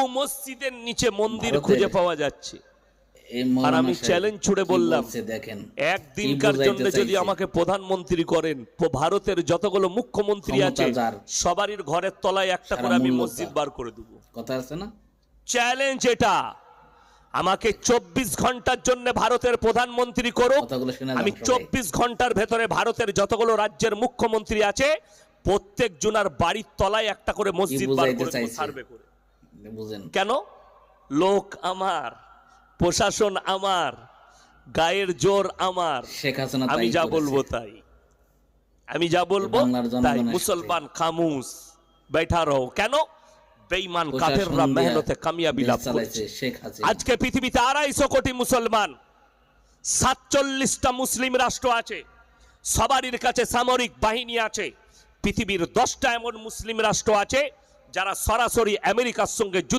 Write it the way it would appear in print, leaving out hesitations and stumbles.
মসজিদের নিচে মন্দির খুঁজে পাওয়া যাচ্ছে। আর আমি চ্যালেঞ্জ ছুড়ে বললাম, একদিনকার জন্য যদি আমাকে প্রধানমন্ত্রী করেন, ভারতের যতগুলো মুখ্যমন্ত্রী আছে সবারই ঘরের তলায় একটা করে আমি মসজিদ বার করে দেবো। কথা আছে না? চ্যালেঞ্জ এটা। আমাকে 24 ঘন্টার জন্য ভারতের প্রধানমন্ত্রী করুক, আমি 24 ঘন্টার ভেতরে ভারতের যতগুলো রাজ্যের মুখ্যমন্ত্রী আছে প্রত্যেক জনার বাড়ির তলায় একটা করে মসজিদ বার করে দেব, সার্ভে করে। কেন? লোক আমার, প্রশাসন আমার, গায়ের জোর আমার, আমি যা বলবো তাই, আমি যা বলবো তাই। মুসলমান খামোশ बैठा रहो। কেন? বেঈমান কাফেররা মেহনতে কামিয়াবি লাভ করেছে। আজকে পৃথিবীতে 250 কোটি মুসলমান, 47টা মুসলিম রাষ্ট্র আছে, সবারই কাছে সামরিক বাহিনী আছে। পৃথিবীর 10টা এমন মুসলিম রাষ্ট্র আছে যারা সরাসরি আমেরিকার সঙ্গে যুদ্ধ